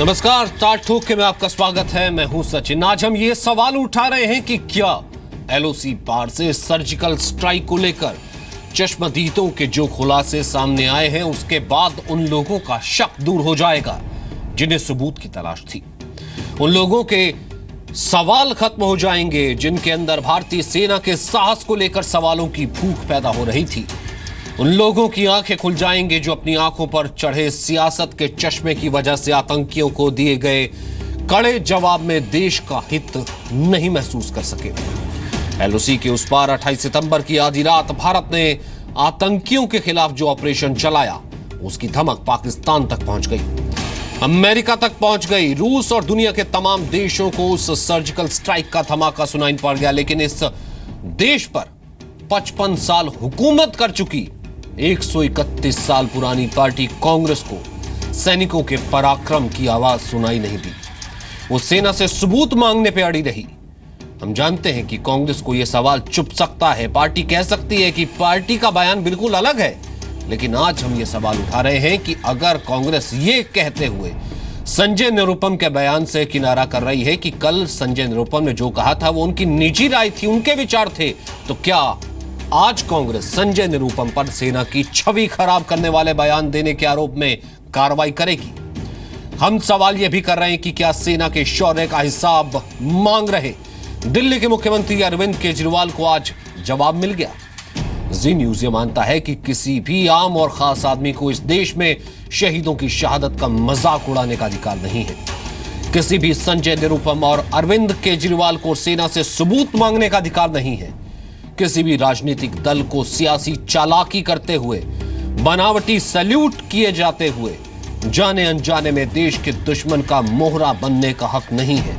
नमस्कार, ताल ठोक के में आपका स्वागत है। मैं हूं सचिन। आज हम ये सवाल उठा रहे हैं कि क्या एलओसी पार से सर्जिकल स्ट्राइक को लेकर चश्मदीदों के जो खुलासे सामने आए हैं उसके बाद उन लोगों का शक दूर हो जाएगा जिन्हें सबूत की तलाश थी। उन लोगों के सवाल खत्म हो जाएंगे जिनके अंदर भारतीय सेना के साहस को लेकर सवालों की भूख पैदा हो रही थी। उन लोगों की आंखें खुल जाएंगे जो अपनी आंखों पर चढ़े सियासत के चश्मे की वजह से आतंकियों को दिए गए कड़े जवाब में देश का हित नहीं महसूस कर सके। एलओसी के उस पार 28 सितंबर की आधी रात भारत ने आतंकियों के खिलाफ जो ऑपरेशन चलाया उसकी धमक पाकिस्तान तक पहुंच गई, अमेरिका तक पहुंच गई। रूस और दुनिया के तमाम देशों को उस सर्जिकल स्ट्राइक का धमाका सुनाई पड़ गया, लेकिन इस देश पर 55 साल हुकूमत कर चुकी 131 साल पुरानी पार्टी कांग्रेस को सैनिकों के पराक्रम की आवाज सुनाई नहीं दी। वो सेना से सबूत मांगने पे अड़ी रही। हम जानते हैं कि कांग्रेस को यह सवाल चुप सकता है, पार्टी कह सकती है कि पार्टी का बयान बिल्कुल अलग है, लेकिन आज हम ये सवाल उठा रहे हैं कि अगर कांग्रेस ये कहते हुए संजय निरुपम के बयान से किनारा कर रही है कि कल संजय निरुपम ने जो कहा था वो उनकी निजी राय थी, उनके विचार थे, तो क्या आज कांग्रेस संजय निरुपम पर सेना की छवि खराब करने वाले बयान देने के आरोप में कार्रवाई करेगी? हम सवाल यह भी कर रहे हैं कि क्या सेना के शौर्य का हिसाब मांग रहे दिल्ली के मुख्यमंत्री अरविंद केजरीवाल को आज जवाब मिल गया? जी न्यूज ये मानता है कि किसी भी आम और खास आदमी को इस देश में शहीदों की शहादत का मजाक उड़ाने का अधिकार नहीं है। किसी भी संजय निरुपम और अरविंद केजरीवाल को सेना से सबूत मांगने का अधिकार नहीं है। किसी भी राजनीतिक दल को सियासी चालाकी करते हुए, बनावटी सैल्यूट किए जाते हुए जाने अनजाने में देश के दुश्मन का मोहरा बनने का हक नहीं है।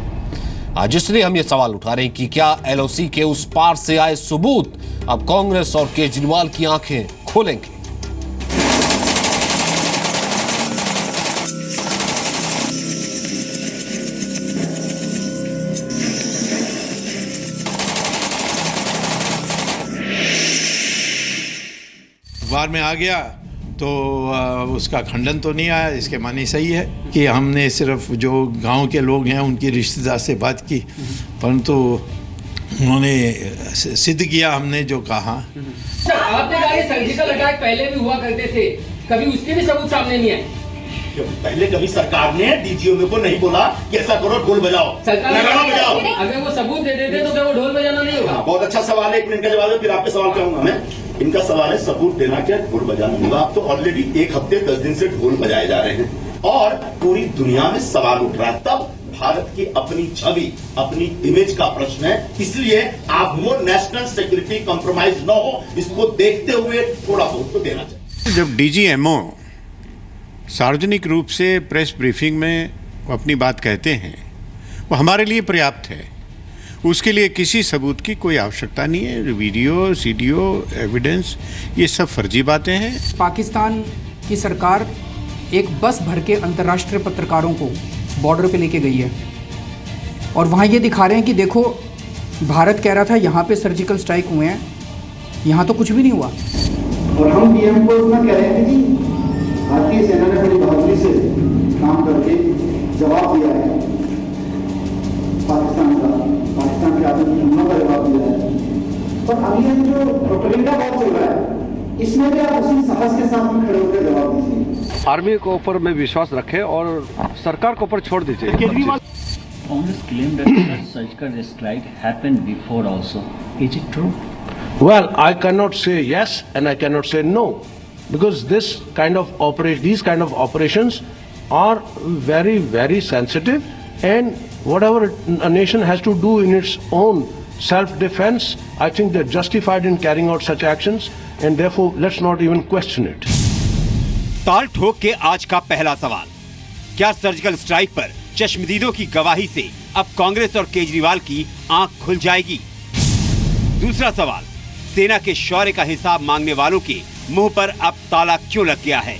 आज इसलिए हम ये सवाल उठा रहे हैं कि क्या एलओसी के उस पार से आए सबूत अब कांग्रेस और केजरीवाल की आंखें खोलेंगे? अखबार में आ गया तो उसका खंडन तो नहीं आया। इसके मानी सही है कि हमने सिर्फ जो गांव के लोग हैं उनकी रिश्तेदार से बात की, परंतु उन्होंने सिद्ध किया हमने जो कहा। सर, आपने कहा ये सर्जिकल अटैक पहले भी हुआ करते थे, कभी उसके भी सबूत सामने नहीं आए? पहले कभी सरकार ने डीजीओ को नहीं बोला कि ऐसा करो, ढोल बजाओ, नगाड़ा बजाओ। अगर वो सबूत दे देते तो क्या वो ढोल बजाना नहीं होगा? बहुत अच्छा सवाल है, एक मिनट का जवाब है, फिर आपके सवाल कहूंगा मैं। इनका सवाल है सबूत देना क्या ढोल बजाना होगा। आप तो ऑलरेडी 1 हफ्ते 10 दिन से ढोल बजाए जा रहे हैं और पूरी दुनिया में सवाल उठ रहा है। तब भारत की अपनी छवि, अपनी इमेज का प्रश्न है, इसलिए आप वो नेशनल सिक्योरिटी कॉम्प्रोमाइज न हो, इसको देखते हुए थोड़ा बहुत तो देना चाहिए। जब डीजीएमओ सार्वजनिक रूप से प्रेस ब्रीफिंग में अपनी बात कहते हैं वो हमारे लिए पर्याप्त है। उसके लिए किसी सबूत की कोई आवश्यकता नहीं है। वीडियो, सीडियो, एविडेंस, ये सब फर्जी बातें हैं। पाकिस्तान की सरकार एक बस भर के अंतर्राष्ट्रीय पत्रकारों को बॉर्डर पे लेके गई है और वहाँ ये दिखा रहे हैं कि देखो भारत कह रहा था यहाँ पे सर्जिकल स्ट्राइक हुए हैं, यहाँ तो कुछ भी नहीं हुआ। और हम पीएम को इतना कह रहे थे कि भारतीय सेना ने बड़ी बहादुरी से काम करके जवाब दिया है पाकिस्तान के आतंकी हमलों का जवाब दिया है। पर अभी ये जो प्रोपेगेंडा बहुत चल रहा है, इसमें भी आप उसी साहस के साथ में खड़े होकर जवाब दीजिए। आर्मी के ऊपर में विश्वास रखें और सरकार के ऊपर छोड़ दीजिए। Congress claimed that surgical strike happened before also. Is it true? Well, I cannot say yes and I cannot say no, because these kind of operations are very, very sensitive, and whatever a nation has to do in its own self-defense, I think they're justified in carrying out such actions, and therefore let's not even question it. ताल ठोक के आज का पहला सवाल, क्या surgical strike पर चश्मदीदों की गवाही से अब कांग्रेस और केजरीवाल की आंख खुल जाएगी? दूसरा सवाल, सेना के शौर्य का हिसाब मांगने वालों के मुंह पर अब ताला क्यों लग गया है?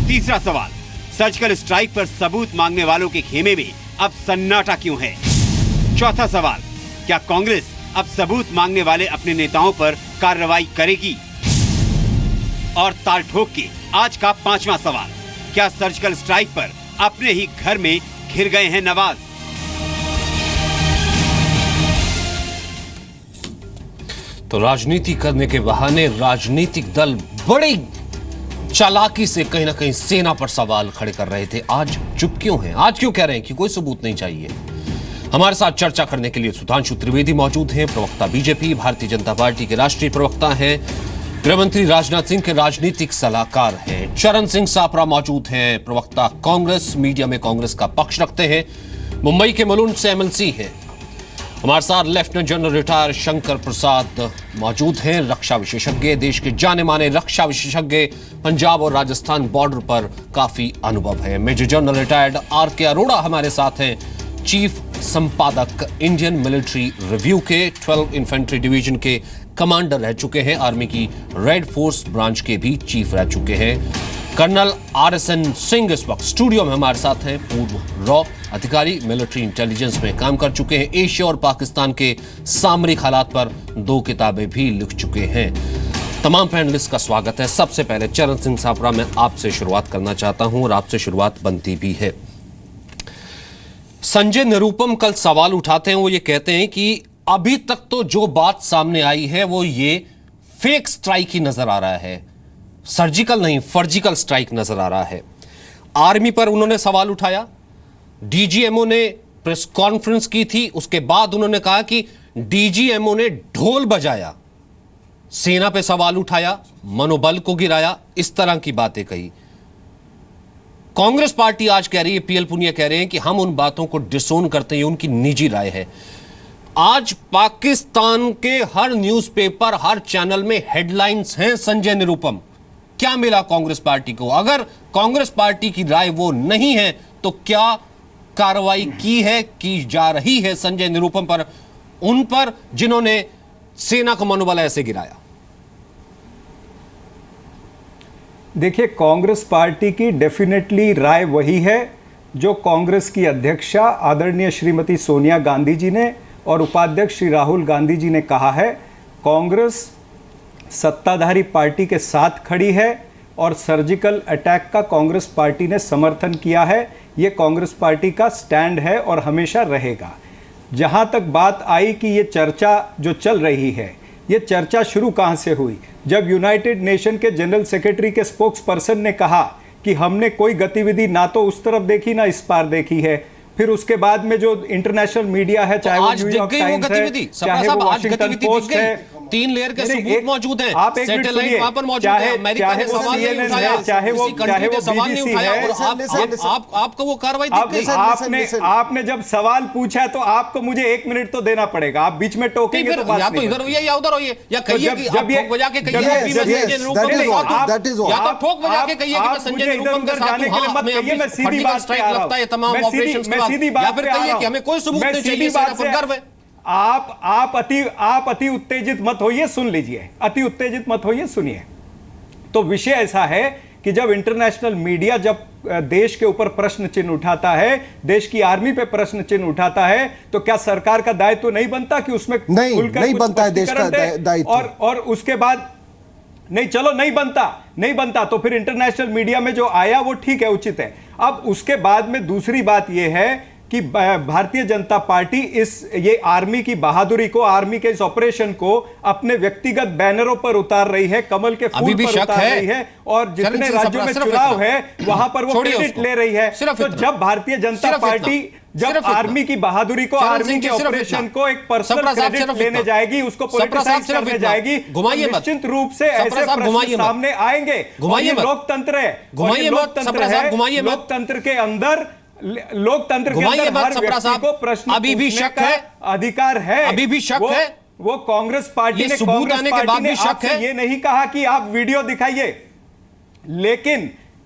तीसरा सवाल, सर्जिकल स्ट्राइक पर सबूत मांगने वालों के खेमे में अब सन्नाटा क्यों है? चौथा सवाल, क्या कांग्रेस अब सबूत मांगने वाले अपने नेताओं पर कार्रवाई करेगी? और ताल ठोक के आज का पांचवा सवाल, क्या सर्जिकल स्ट्राइक पर अपने ही घर में घिर गए हैं नवाज। तो राजनीति करने के बहाने राजनीतिक दल बड़ी चालाकी से कहीं ना कहीं सेना पर सवाल खड़े कर रहे थे। आज चुप क्यों हैं? आज क्यों कह रहे हैं कि कोई सबूत नहीं चाहिए? हमारे साथ चर्चा करने के लिए सुधांशु त्रिवेदी मौजूद हैं, प्रवक्ता बीजेपी भारतीय जनता पार्टी के राष्ट्रीय प्रवक्ता हैं, गृहमंत्री राजनाथ सिंह के राजनीतिक सलाहकार हैं, चरण सिंह सापरा मौजूद हैं, प्रवक्ता कांग्रेस, मीडिया में कांग्रेस का पक्ष रखते हैं, मुंबई के मुलुंड से एमएलसी हैं। हमारे साथ lieutenant general retire Shankar Prasad मौजूद हैं, रक्षा विशेषज्ञ, देश के जाने माने रक्षा विशेषज्ञ, पंजाब और राजस्थान बॉर्डर पर काफी अनुभव है। मेजर जनरल रिटायर्ड आर.के. अरोड़ा हमारे साथ हैं, चीफ संपादक इंडियन मिलिट्री रिव्यू के, 12 इन्फेंट्री डिवीजन के कमांडर रह चुके हैं, आर्मी की रेड फोर्स ब्रांच के भी चीफ रह चुके हैं। कर्नल RSN सिंह इस वक्त स्टूडियो में हमारे साथ हैं, पूर्व रॉ अधिकारी, मिलिट्री इंटेलिजेंस में काम कर चुके हैं, एशिया और पाकिस्तान के सामरिक हालात पर 2 किताबें भी लिख चुके हैं। तमाम पैनलिस्ट का स्वागत है। सबसे पहले चरण सिंह सापरा, मैं आपसे शुरुआत करना चाहता हूं और आपसे शुरुआत बनती भी है। संजय निरुपम कल सवाल उठाते हैं, वो ये कहते हैं कि अभी तक तो जो बात सामने आई है वो ये फेक स्ट्राइक ही नजर आ रहा है, सर्जिकल नहीं फर्जिकल स्ट्राइक नजर आ रहा है। आर्मी पर उन्होंने सवाल उठाया, डीजीएमओ ने प्रेस कॉन्फ्रेंस की थी, उसके बाद उन्होंने कहा कि डीजीएमओ ने ढोल बजाया, सेना पे सवाल उठाया, मनोबल को गिराया, इस तरह की बातें कही। कांग्रेस पार्टी आज कह रही है, पीएल पुनिया कह रहे हैं कि हम उन बातों को डिसोन करते हैं, उनकी निजी राय है। आज पाकिस्तान के हर न्यूज़पेपर, हर चैनल में हेडलाइंस हैं संजय निरुपम। क्या मिला कांग्रेस पार्टी को? अगर कांग्रेस पार्टी की राय वो नहीं है तो क्या कार्रवाई की जा रही है संजय निरुपम पर, उन पर जिन्होंने सेना का मनोबल ऐसे गिराया? देखिए, कांग्रेस पार्टी की डेफिनेटली राय वही है जो कांग्रेस की अध्यक्षा आदरणीय श्रीमती सोनिया गांधी जी ने और उपाध्यक्ष श्री राहुल गांधी जी ने कहा है। कांग्रेस सत्ताधारी पार्टी के साथ खड़ी है और सर्जिकल अटैक का कांग्रेस पार्टी ने समर्थन किया है। ये कांग्रेस पार्टी का स्टैंड है और हमेशा रहेगा। जहां तक बात आई कि ये चर्चा जो चल रही है, ये चर्चा शुरू कहां से हुई? जब यूनाइटेड नेशन के जनरल सेक्रेटरी के स्पोक्स पर्सन ने कहा कि हमने कोई गतिविधि ना तो उस तरफ देखी ना इस पार देखी है। फिर उसके बाद में जो इंटरनेशनल मीडिया है, चाहे वो न्यूयॉर्क टाइम्स है, चाहे वो वाशिंगटन पोस्ट है, 3 लेयर के सबूत मौजूद हैं, आप एक मिनट सुनिए, वहां पर मौजूद है, अमेरिका ने सवाल नहीं उठाया, चाहे वो BBC है, और आपको वो कार्रवाई दिख गई। आपने जब सवाल पूछा तो आपको मुझे 1 मिनट तो देना पड़ेगा। आप बीच में टोकेंगे तो बात या तो इधर होइए या उधर होइए, या कहिए कि आप ठोक बजा के कहिए कि संजय निरुपम के साथ, या तो ठोक बजा के कहिए कि मैं संजय निरुपम के साथ हूं, हमें मैं सीधी बात स्ट्राइक लगता है तमाम ऑपरेशंस के बाद, या फिर कहिए कि हमें कोई सबूत नहीं चाहिए, सेना पर गर्व है। आप अति उत्तेजित मत होइए, सुन लीजिए, अति उत्तेजित मत होइए, सुनिए। तो विषय ऐसा है कि जब इंटरनेशनल मीडिया जब देश के ऊपर प्रश्न चिन्ह उठाता है, देश की आर्मी पे प्रश्न चिन्ह उठाता है, तो क्या सरकार का दायित्व तो नहीं बनता कि उसमें नहीं बनता है देश का दायित्व? और उसके बाद नहीं, चलो नहीं बनता तो फिर इंटरनेशनल मीडिया में जो आया वो ठीक है, उचित है। अब उसके बाद में दूसरी बात यह है कि भारतीय जनता पार्टी ये आर्मी की बहादुरी को, आर्मी के इस ऑपरेशन को अपने व्यक्तिगत बैनरों पर उतार रही है, कमल के फूल पर उतार रही है, और जितने राज्यों में चुनाव है वहां पर वो क्रेडिट ले रही है। तो जब भारतीय जनता पार्टी जब आर्मी की बहादुरी को, आर्मी के ऑपरेशन को एक पर्सनल क्रेडिट लेने जाएगी, उसको पॉलिटिसाइज करने जाएगी, निश्चित रूप से ऐसे प्रश्न सामने आएंगे। लोकतंत्र है, लोकतंत्र के अंदर हर व्यक्ति को प्रश्न अभी भी शक है, अधिकार है, अभी भी शक है। वो कांग्रेस पार्टी ने सबूत आने के बाद भी शक है, ये नहीं कहा कि आप वीडियो दिखाइए,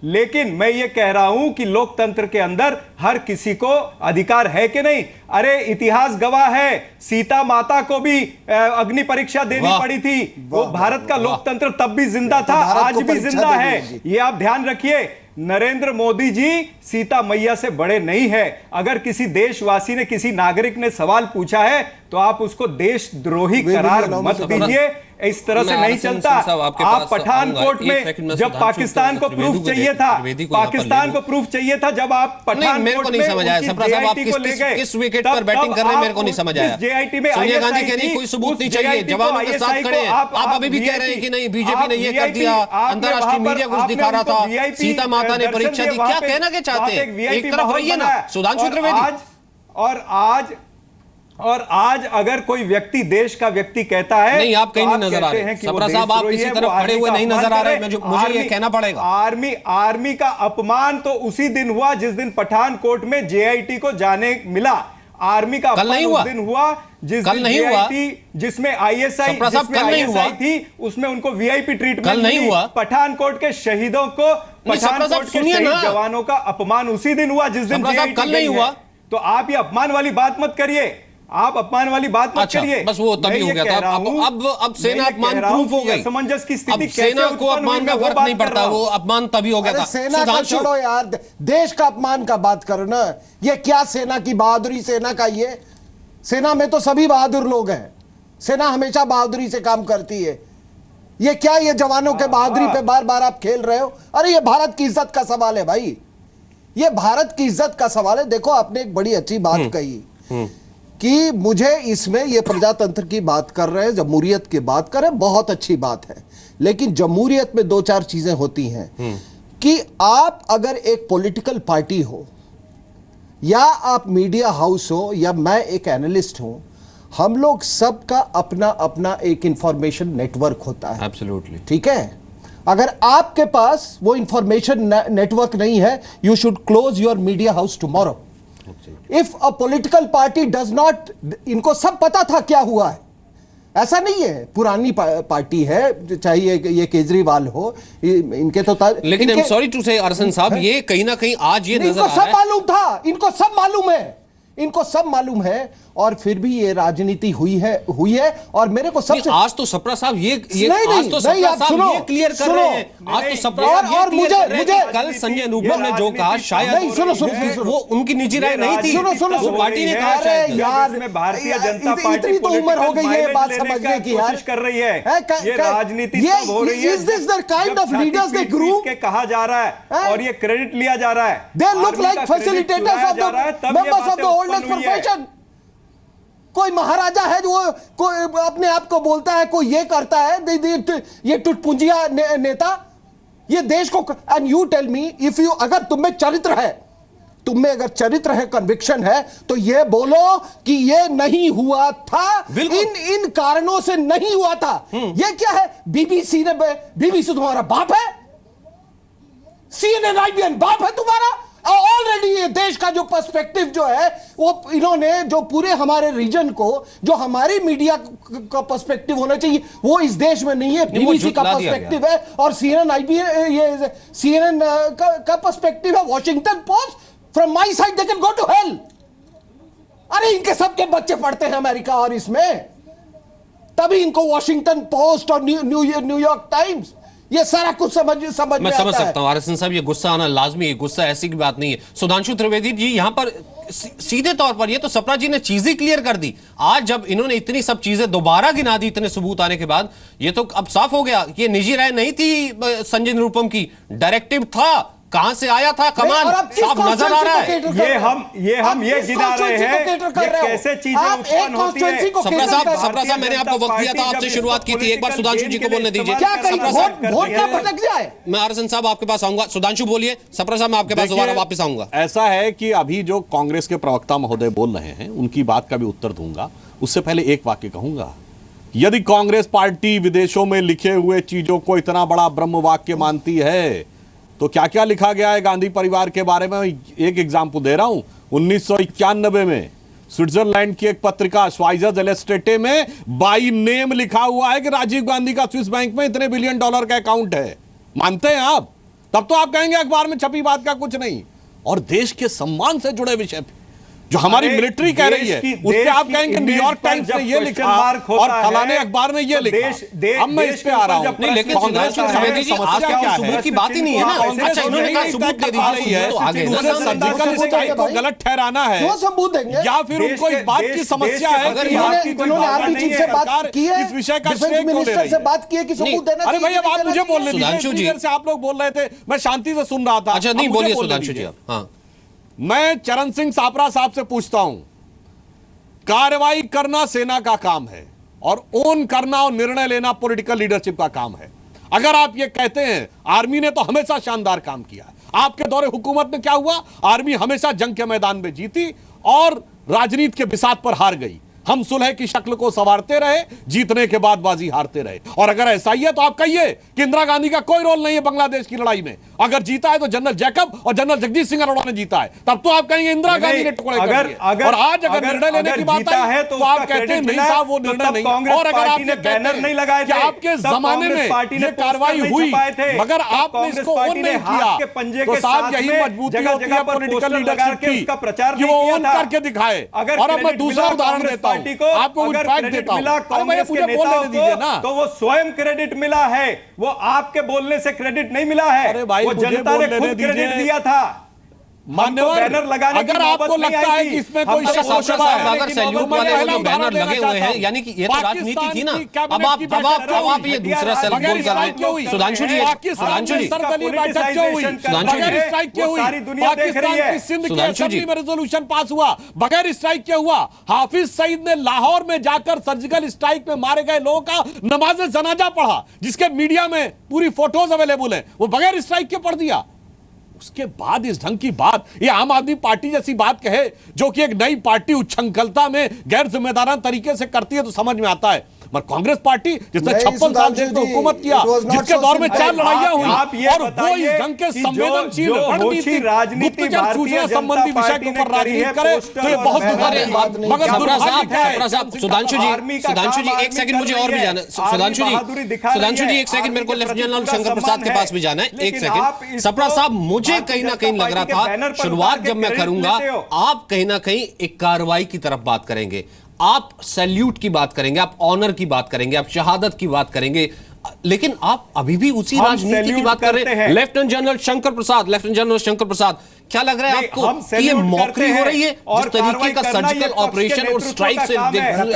लेकिन मैं ये कह रहा हूं कि लोकतंत्र के अंदर हर किसी को अधिकार है कि नहीं। अरे इतिहास गवाह है, सीता माता को भी अग्नि परीक्षा देनी पड़ी थी। वो भारत का लोकतंत्र तब भी जिंदा था, आज भी जिंदा है, ये आप ध्यान रखिए। नरेंद्र मोदी जी सीता मैया से बड़े नहीं है। अगर किसी देशवासी ने, किसी नागरिक ने सवाल पूछा है तो आप उसको देशद्रोही करार मत दीजिए। इस तरह से नहीं चलता। आप पठानकोट में जब पाकिस्तान को प्रूफ चाहिए था, पाकिस्तान को प्रूफ चाहिए था, जब आप पठानकोट में JIT को ले गए, किस विकेट पर बैटिंग कर रहे हैं मेरे को नहीं समझ आया। JIT में सोनिया गांधी कह रही कोई सबूत नहीं चाहिए, जवानों के साथ खड़े हैं। आप अभी भी कह रहे हैं कि नहीं बीजेपी ने ये कर दिया, अंतरराष्ट्रीय मीडिया कुछ दिखा रहा था, सीता माता ने परीक्षा दी, क्या कहना के चाहते हैं? एक तरफ रहिए ना सुधांशु त्रिवेदी। और आज अगर कोई व्यक्ति, देश का व्यक्ति कहता है, नहीं आप कहीं नहीं नजर आ रहे, सप्रा साहब आप किसी तरफ खड़े हुए नहीं नजर आ रहे, मुझे ये कहना पड़ेगा। आर्मी का अपमान तो उसी दिन हुआ जिस दिन पठानकोट में JIT को जाने मिला। आर्मी का अपमान उस दिन हुआ जिस दिन JIT, जिसमें ISI, जिसमें ISI थी, उसमें उनको VIP ट्रीटमेंट नहीं हुआ। पठानकोट के शहीदों को, पठानकोट के शहीद जवानों का अपमान उसी दिन हुआ जिस दिन JIT कल नहीं हुआ। तो आप ये अपमान वाली बात मत करिए, आप अपमान वाली बात मत करिए। बस वो तभी हो गया था, अब सेना अपमान प्रूफ हो गई। असमंजस की स्थिति कैसे सेना को अपमान का फर्क नहीं पड़ता, वो अपमान तभी हो गया था। सेना का छोड़ो यार, देश का अपमान का बात करो ना। ये क्या सेना की बहादुरी, सेना का ये, सेना में तो सभी बहादुर लोग हैं, सेना हमेशा बहादुरी से काम करती है। ये क्या, ये जवानों के बहादुरी पे बार बार आप खेल रहे हो? अरे ये भारत की इज्जत का सवाल है भाई, ये भारत की इज्जत का सवाल है। देखो आपने एक बड़ी अच्छी बात कही कि मुझे इसमें ये प्रजातंत्र की बात कर रहे हैं, जमहूरियत की बात कर रहे हैं, बहुत अच्छी बात है। लेकिन जमहूरियत में दो चार चीजें होती हैं कि आप अगर एक पॉलिटिकल पार्टी हो, या आप मीडिया हाउस हो, या मैं एक एनालिस्ट हूं, हम लोग सबका अपना अपना एक इंफॉर्मेशन नेटवर्क होता है। एब्सोल्युटली ठीक है। अगर आपके पास वो इंफॉर्मेशन नेटवर्क नहीं है, you should close your media house tomorrow. If a political party does not, इनको सब पता था क्या हुआ है, ऐसा नहीं है। पुरानी पार्टी है, चाहे ये केजरीवाल हो, इनके तो लेकिन आई एम सॉरी टू से अरसन साहब, ये कहीं ना कहीं आज ये नजर आ रहा है, इनको सब मालूम था, इनको सब मालूम है, इनको सब मालूम है, और फिर भी ये राजनीति हुई है। और मेरे को सबसे आज तो सप्रा साहब ये नहीं, आज तो नहीं, सप्रा आप साहब सुनो, ये क्लियर कर रहे हैं, आज तो सप्रा और साहब ये क्लियर कर रहे हैं मुझे कि कल संजय अनुपम ने जो कहा शायद नहीं, सुनो, वो उनकी निजी राय नहीं थी, वो पार्टी ने कहा शायद। यार में भारतीय जनता पार्टी इतनी तो उम्र हो गई है बात समझने की, कोशिश कर रही है, ये राजनीति तब हो रही है। Is this the kind of leaders they groom के कहा जा रहा है और ये क्रेडिट लिया जा रहा है। They look like facilitators of the members of the oldest profession. कोई महाराजा है जो कोई अपने आप को बोलता है, कोई ये करता है, ये टुटपुंजिया नेता, ये देश को। And you tell me, if you, अगर तुम में चरित्र है, तुम में अगर चरित्र है, कन्विक्शन है, तो ये बोलो कि ये नहीं हुआ था, इन कारणों से नहीं हुआ था। ये क्या है? बीबीसी तुम्हारा बाप है, CNN IBN बाप है तुम्हारा। ऑलरेडी ये देश का जो पर्सपेक्टिव जो है, वो इन्होंने जो पूरे हमारे रीजन को, जो हमारी मीडिया का पर्सपेक्टिव होना चाहिए, वो इस देश में नहीं है। बीबीसी का पर्सपेक्टिव है और CNN का पर्सपेक्टिव है। Washington Post, from my side they can go to hell. अरे इनके सबके बच्चे पढ़ते हैं अमेरिका और इसमें, तभी इनको वॉशिंगटन पोस्ट और न्यूयॉर्क टाइम्स, ये सारा कुछ समझ मैं समझ सकता हूं आरएसएन साहब, ये गुस्सा आना लाजमी है, गुस्सा ऐसी की बात नहीं है। सुधांशु त्रिवेदी जी यहां पर सीधे तौर पर ये तो सप्रा जी ने चीजें क्लियर कर दी। आज जब इन्होंने इतनी सब चीजें दोबारा गिना दी इतने सबूत आने के बाद, ये तो अब साफ हो गया, ये निजी राय नहीं थी संजय निरुपम की, डायरेक्टिव था। कहां से आया था कमाल साफ नजर आ रहा है। ये गिना रहे हैं कैसे चीजें उत्पन्न होती है। सप्रा साहब मैंने आपको वक्त दिया था, आपसे शुरुआत की थी, एक बार सुधांशु जी को बोलने दीजिए। वोट ना भटक जाए। मैं आरएसएन साहब आपके पास आऊंगा, सुधांशु बोलिए, सप्रा साहब मैं आपके पास दोबारा वापस आऊंगा। ऐसा है कि अभी जो कांग्रेस के प्रवक्ता महोदय बोल रहे हैं, उनकी बात का भी उत्तर दूंगा, उससे पहले एक वाक्य कहूंगा। यदि कांग्रेस पार्टी विदेशों में लिखे हुए चीजों को इतना बड़ा ब्रह्म वाक्य मानती है, तो क्या क्या लिखा गया है गांधी परिवार के बारे में। एक एग्जाम्पल दे रहा हूं, 1991 में स्विट्जरलैंड की एक पत्रिका स्वाइजर इलस्ट्रेटे में बाई नेम लिखा हुआ है कि राजीव गांधी का स्विस बैंक में इतने $1 बिलियन का अकाउंट है। मानते हैं आप? तब तो आप कहेंगे अखबार में छपी बात का कुछ नहीं। और देश के सम्मान से जुड़े विषय पे जो हमारी मिलिट्री कह रही है उस पे आप कहेंगे न्यूयॉर्क टाइम्स ने ये लिखा और फलाने अखबार ने ये लिखा। अब मैं इस पे आ रहा हूं। नहीं, लेकिन सुधांशु त्रिवेदी जी, आपके सबूत की बात ही नहीं है ना। अच्छा, इन्होंने कहा सबूत दे दीजिए तो आगे सर्जिकल स्ट्राइक को गलत ठहराना है, क्यों सबूत देंगे? या फिर उनको इस बात की समस्या है कि उन्होंने आरबी से बात की है, इस विषय का डिफेंस मिनिस्टर से बात की है कि सबूत देना चाहिए। अरे भैया, आप मुझे बोलने सुधांशु जी, दीजिए। आप लोग बोल रहे थे, मैं शांति से सुन रहा था। अच्छा, नहीं बोलिए सुधांशु जी। हाँ, मैं चरण सिंह सापरा साहब से पूछता हूं, कार्रवाई करना सेना का काम है और ओन करना और निर्णय लेना पॉलिटिकल लीडरशिप का काम है। अगर आप ये कहते हैं, आर्मी ने तो हमेशा शानदार काम किया है, आपके दौरे हुकूमत में क्या हुआ? आर्मी हमेशा जंग के मैदान में जीती और राजनीति के बिसात पर हार गई। हम सुलह की शक्ल को संवारते रहे, जीतने के बाद बाजी हारते रहे। और अगर ऐसा ही है तो आप कहिए कि इंदिरा गांधी का कोई रोल नहीं है बांग्लादेश की लड़ाई में। अगर जीता है तो जनरल जैकब और जनरल जगदीश सिंह अरोड़ा ने जीता है, तब तो आप कहेंगे इंदिरा गांधी ने टुकड़े कर दिए। और आज अगर निर्णय लेने की बात है तो आप कहते हैं नहीं साहब, वो निर्णय नहीं। और अगर आपने बैनर नहीं लगाए कि आपके जमाने में ये कार्रवाई हुई मगर आपने इसको ओन नहीं किया, तो साहब यही मजबूती होती है पॉलिटिकल लीडरशिप की कि वो ओन करके दिखाए। और अब मैं दूसरा उदाहरण देता हूं, आपको कुछ फैक्ट देता हूं। अरे भैया, मुझे बोलने दीजिए ना। तो वो स्वयं क्रेडिट मिला है, वो आपके बोलने से क्रेडिट नहीं मिला है। अरे भाई, वो जनता ने खुद क्रेडिट दिया था। मान्यवर, बैनर लगाने अगर आपको लगता है कि इसमें कोई अगर सैल्यूट वाले वो जो बैनर लगे हुए हैं, यानी कि ये तो राजनीति थी ना। अब आप ये दूसरा सेल्फ गोल कर रहे हैं। सुधांशु जी, रेजोल्यूशन पास हुआ, बगैर स्ट्राइक के हुआ। हाफिज सईद ने लाहौर में जाकर सर्जिकल स्ट्राइक में मारे गए लोगों का नमाज जनाजा पढ़ा, जिसके मीडिया में पूरी फोटोज अवेलेबल है, वो बगैर स्ट्राइक के पढ़ दिया। उसके बाद इस ढंग की बात, ये आम आदमी पार्टी जैसी बात कहे जो कि एक नई पार्टी उच्छृंखलता में गैर जिम्मेदाराना तरीके से करती है, तो समझ में आता है। मगर कांग्रेस पार्टी जिसने 56 साल देश में हुकूमत किया, जिसके दौर में 4 लड़ाइयां हुई, और वो इस ढंग के संवेदनशील रणनीति सूचना संबंधी विषय के ऊपर राजनीति करे, तो ये बहुत दुर्भाग्य है। मगर सुधांशु जी एक सेकंड, मुझे और भी जाना। सुधांशु जी एक सेकंड, मेरे को लेफ्टिनेंट जनरल शंकर प्रसाद के पास भी जाना है। एक सेकंड सपरा साहब, मुझे कहीं ना कहीं लग रहा था शुरुआत जब मैं करूंगा, आप कहीं ना कहीं एक कार्रवाई की तरफ बात करेंगे, आप सैल्यूट की बात करेंगे, आप ऑनर की बात करेंगे, आप शहादत की बात करेंगे, लेकिन आप अभी भी उसी राजनीति की बात कर रहे हैं। लेफ्टिनेंट जनरल शंकर प्रसाद, क्या लग रहा है आपको कि ये मौकरी हो रही है? जिस तरीके का सर्जिकल ऑपरेशन और स्ट्राइक से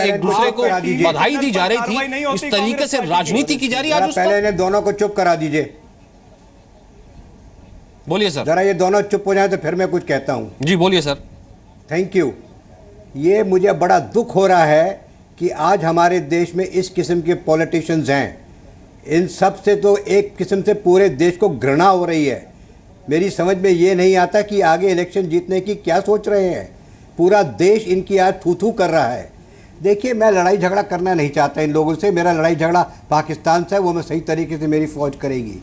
एक दूसरे को बधाई दी जा रही थी, इस तरीके से राजनीति की जा रही है आज उस पर? पहले इन्हें दोनों को चुप करा दीजिए। बोलिए सर। जरा ये दोनों चुप हो जाए तो फिर मैं कुछ कहता हूं। जी बोलिए सर। Thank you. ये मुझे बड़ा दुख हो रहा है कि आज हमारे देश में इस किस्म के पॉलिटिशियंस हैं। इन सब से तो एक किस्म से पूरे देश को घृणा हो रही है। मेरी समझ में ये नहीं आता कि आगे इलेक्शन जीतने की क्या सोच रहे हैं। पूरा देश इनकी आज थू थू कर रहा है। देखिए, मैं लड़ाई झगड़ा करना नहीं चाहता इन लोगों से। मेरा लड़ाई झगड़ा पाकिस्तान से है, वो मैं सही तरीके से मेरी फौज करेगी।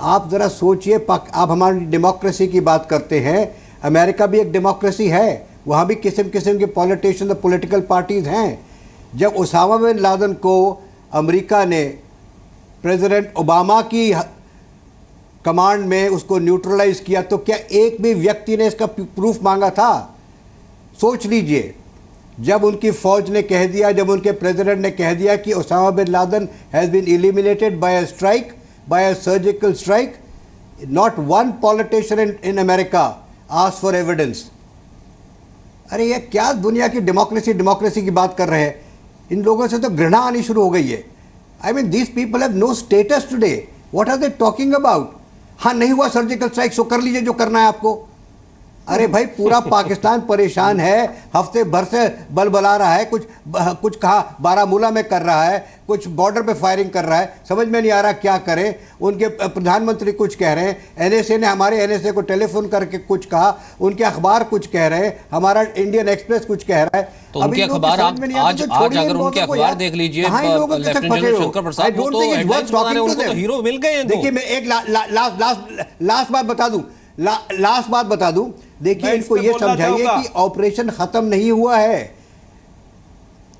आप ज़रा सोचिए, आप हमारी डेमोक्रेसी की बात करते हैं, अमेरिका भी एक डेमोक्रेसी है, वहाँ भी किस्म किस्म के पॉलिटिशियन और पॉलिटिकल पार्टीज़ हैं। जब उसामा बिन लादेन को अमेरिका ने प्रेसिडेंट ओबामा की कमांड में उसको न्यूट्रलाइज किया, तो क्या एक भी व्यक्ति ने इसका प्रूफ मांगा था? सोच लीजिए, जब उनकी फौज ने कह दिया, जब उनके प्रेसिडेंट ने कह दिया कि Osama bin Laden has been eliminated by a strike, by a surgical strike, not one politician in America asked for evidence. अरे ये क्या दुनिया की डेमोक्रेसी की बात कर रहे हैं? इन लोगों से तो घृणा आनी शुरू हो गई है। I mean these people have no status today, what are they talking about? हाँ, नहीं हुआ सर्जिकल स्ट्राइक, सो कर लीजिए जो करना है आपको। अरे भाई, पूरा पाकिस्तान परेशान है, हफ्ते भर से बलबला रहा है, कुछ कहा बारामूला में कर रहा है, कुछ बॉर्डर पे फायरिंग कर रहा है, समझ में नहीं आ रहा क्या करें। उनके प्रधानमंत्री कुछ कह रहे हैं, एनएसए ने हमारे एनएसए को टेलीफोन करके कुछ कहा, उनके अखबार कुछ कह रहे हैं, हमारा इंडियन एक्सप्रेस कुछ कह रहा है। तो उनके अखबार आज अगर उनके अखबार देख लीजिए, लेफ्टिनेंट जनरल शंकर प्रसाद को तो हेडलाइंस बनाने उनको तो हीरो मिल गए हैं। देखिए, मैं एक लास्ट बात बता दूं, देखिए, इनको ये समझाइए कि ऑपरेशन खत्म नहीं हुआ है।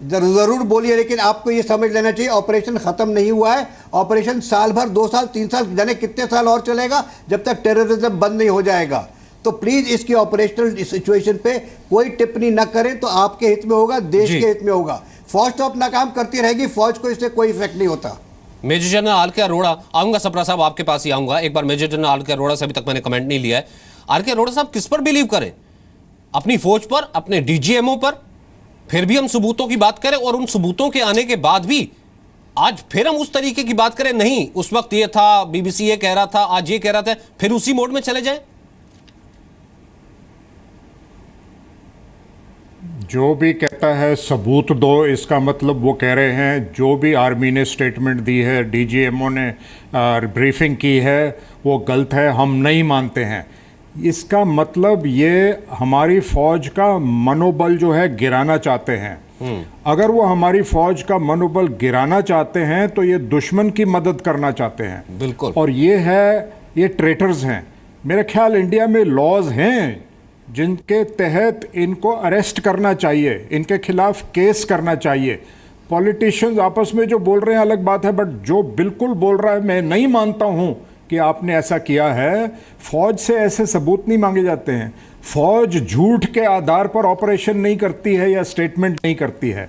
जरूर बोलिए, लेकिन आपको ये समझ लेना चाहिए ऑपरेशन खत्म नहीं हुआ है। ऑपरेशन साल भर, 2 साल, 3 साल, जाने कितने साल और चलेगा जब तक टेररिज्म बंद नहीं हो जाएगा। तो प्लीज इसकी ऑपरेशनल सिचुएशन पे कोई टिप्पणी न करें, तो आपके हित में होगा, देश के हित में होगा। फौज तो अपना काम करती रहेगी, फौज को इससे कोई इफेक्ट नहीं होता। Major general R K. अरोड़ा, आऊंगा सप्रा साहब आपके पास ही आऊंगा। एक बार मेजर जनरल आर.के. अरोड़ा से अभी तक मैंने कमेंट नहीं लिया है। आर.के. अरोड़ा साहब, किस पर बिलीव करें? अपनी फौज पर, अपने डीजीएमओ पर? फिर भी हम सबूतों की बात करें और उन सबूतों के आने के बाद भी आज फिर हम उस तरीके की बात करें? नहीं, उस वक्त ये था, बीबीसी ये कह रहा था, आज ये कह रहा था, फिर उसी मोड में चले जाएं? जो भी कहता है सबूत दो, इसका मतलब वो कह रहे हैं जो भी आर्मी ने स्टेटमेंट दी है, डीजीएमओ ने ब्रीफिंग की है, वो गलत है, हम नहीं मानते हैं। इसका मतलब ये हमारी फौज का मनोबल जो है गिराना चाहते हैं। अगर वो हमारी फौज का मनोबल गिराना चाहते हैं तो ये दुश्मन की मदद करना चाहते हैं। बिल्कुल। और ये ट्रेटर्स हैं। मेरे ख्याल इंडिया में लॉज हैं जिनके तहत इनको अरेस्ट करना चाहिए, इनके खिलाफ केस करना चाहिए। पॉलिटिशियंस आपस में जो बोल रहे हैं अलग बात है, बट जो बिल्कुल बोल रहा है, मैं नहीं मानता हूं कि आपने ऐसा किया है। फौज से ऐसे सबूत नहीं मांगे जाते हैं। फौज झूठ के आधार पर ऑपरेशन नहीं करती है या स्टेटमेंट नहीं करती है।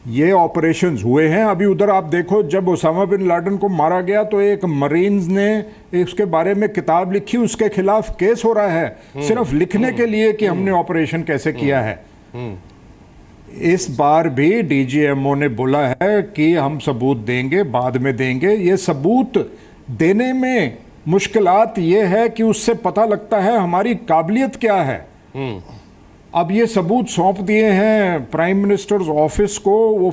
ये ऑपरेशंस हुए हैं। अभी उधर आप देखो, जब ओसामा बिन लादेन को मारा गया तो एक मरीन्स ने उसके बारे में किताब लिखी, उसके खिलाफ केस हो रहा है सिर्फ लिखने के लिए कि हमने ऑपरेशन कैसे किया है। इस बार भी डीजीएमओ ने बोला है कि हम सबूत देंगे, बाद में देंगे। ये सबूत देने में मुश्किलात ये है कि उससे पता लगता है हमारी काबिलियत क्या है। अब ये सबूत सौंप दिए हैं प्राइम मिनिस्टर्स ऑफिस को, वो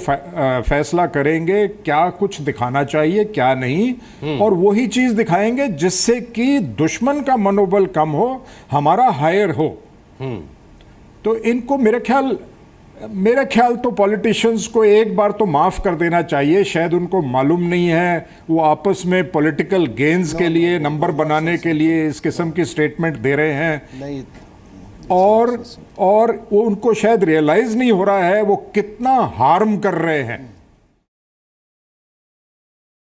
फैसला करेंगे क्या कुछ दिखाना चाहिए क्या नहीं, और वही चीज दिखाएंगे जिससे कि दुश्मन का मनोबल कम हो, हमारा हायर हो। तो इनको मेरे ख्याल तो पॉलिटिशियंस को एक बार तो माफ कर देना चाहिए। शायद उनको मालूम नहीं है, वो आपस में पॉलिटिकल गेन्स के लिए, नंबर बनाने के लिए इस किस्म की स्टेटमेंट दे रहे हैं, और वो उनको शायद रियलाइज नहीं हो रहा है वो कितना हार्म कर रहे हैं।